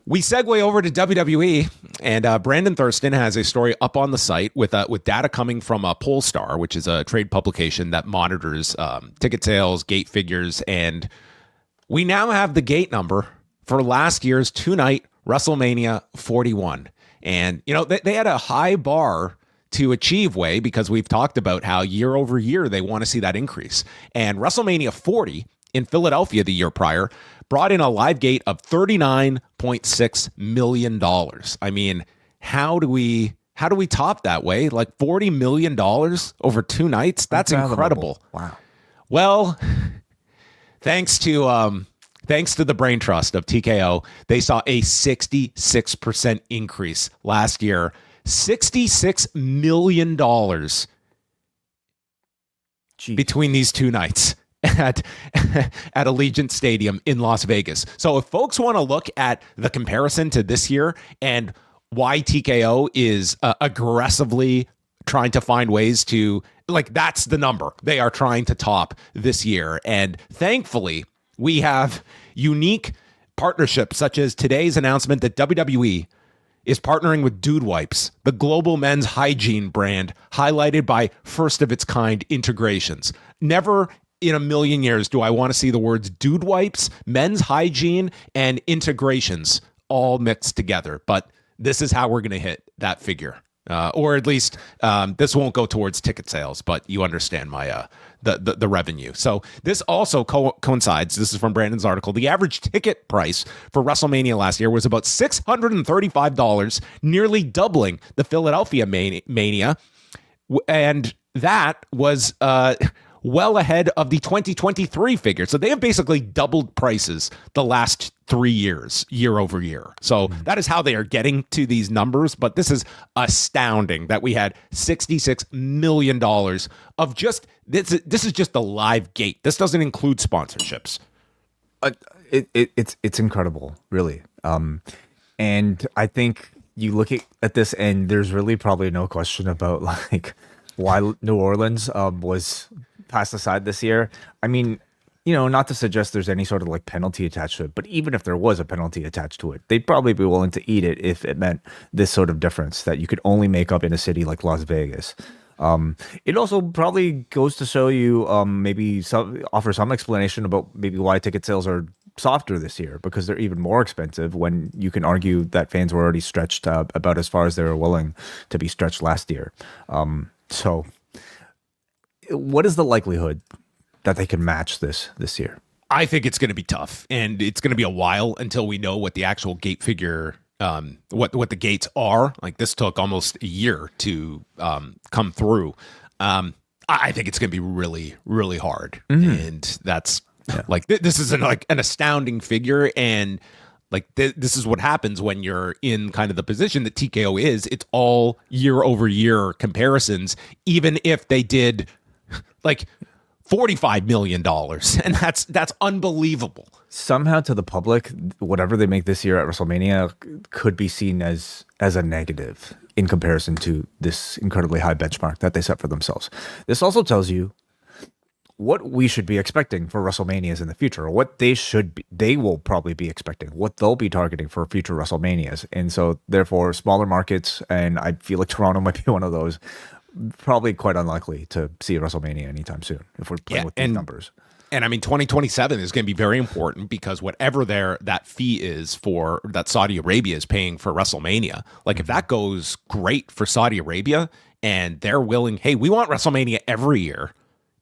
We segue over to WWE, and Brandon Thurston has a story up on the site with data coming from Polestar, which is a trade publication that monitors ticket sales, gate figures, and we now have the gate number for last year's two-night WrestleMania 41. And, you know, they had a high bar to achieve, Way, because we've talked about how year over year they want to see that increase. And WrestleMania 40 in Philadelphia the year prior brought in a live gate of $39.6 million. I mean, how do we top that, Way? Like $40 million over two nights? That's incredible. Wow. Well, thanks to the brain trust of TKO, they saw a 66% increase last year. $66 million between these two nights at Allegiant Stadium in Las Vegas. So if folks want to look at the comparison to this year and why TKO is aggressively trying to find ways to, like, that's the number they are trying to top this year. And thankfully, we have unique partnerships such as today's announcement that WWE is partnering with Dude Wipes, the global men's hygiene brand highlighted by first-of-its-kind integrations. Never in a million years do I want to see the words Dude Wipes, men's hygiene, and integrations all mixed together. But this is how we're going to hit that figure. Or at least this won't go towards ticket sales, but you understand my the revenue. So this also coincides. This is from Brandon's article. The average ticket price for WrestleMania last year was about $635, nearly doubling the Philadelphia Mania, and that was well ahead of the 2023 figure. So they have basically doubled prices the last 3 years, year over year. So that is how they are getting to these numbers. But this is astounding that we had $66 million of just this. This is just the live gate. This doesn't include sponsorships. It's incredible, really. And I think you look at this, and there's really probably no question about like why New Orleans was passed aside this year. I mean, you know, not to suggest there's any sort of like penalty attached to it, but even if there was a penalty attached to it, they'd probably be willing to eat it if it meant this sort of difference that you could only make up in a city like Las Vegas. It also probably goes to show you maybe offer some explanation about maybe why ticket sales are softer this year, because they're even more expensive when you can argue that fans were already stretched about as far as they were willing to be stretched last year. So what is the likelihood that they can match this year? I think it's going to be tough, and it's going to be a while until we know what the actual gate figure, what the gates are. Like, this took almost a year to come through. I think it's going to be really, really hard, and that's like this is an astounding figure, and like this is what happens when you're in kind of the position that TKO is. It's all year over year comparisons, even if they did like $45 million, and that's unbelievable. Somehow to the public, whatever they make this year at WrestleMania could be seen as a negative in comparison to this incredibly high benchmark that they set for themselves. This also tells you what we should be expecting for WrestleManias in the future, or what they will probably be expecting, what they'll be targeting for future WrestleManias. And so therefore smaller markets, and I feel like Toronto might be one of those, probably quite unlikely to see a WrestleMania anytime soon if we're playing with these numbers. And I mean, 2027 is going to be very important, because whatever that fee is for that Saudi Arabia is paying for WrestleMania, like if that goes great for Saudi Arabia and they're willing, hey, we want WrestleMania every year,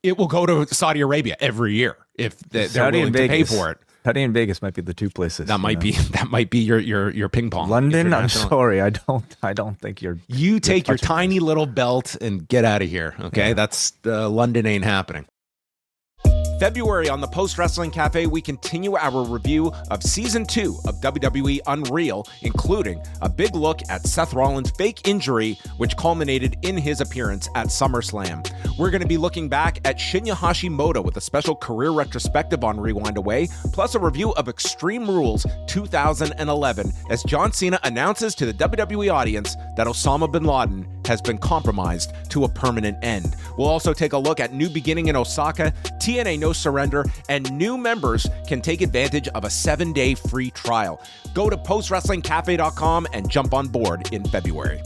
it will go to Saudi Arabia every year if they're willing to pay for it. Saudi and Vegas might be the two places. That might be your ping pong. London, I'm sorry, I don't think you're. You take your tiny little belt and get out of here. Okay, yeah. That's London ain't happening. February on the Post Wrestling Cafe, we continue our review of Season 2 of WWE Unreal, including a big look at Seth Rollins' fake injury, which culminated in his appearance at SummerSlam. We're going to be looking back at Shinya Hashimoto with a special career retrospective on Rewind Away, plus a review of Extreme Rules 2011, as John Cena announces to the WWE audience that Osama bin Laden has been compromised to a permanent end. We'll also take a look at New Beginning in Osaka, TNA No Surrender, and new members can take advantage of a 7-day free trial. Go to postwrestlingcafe.com and jump on board in February.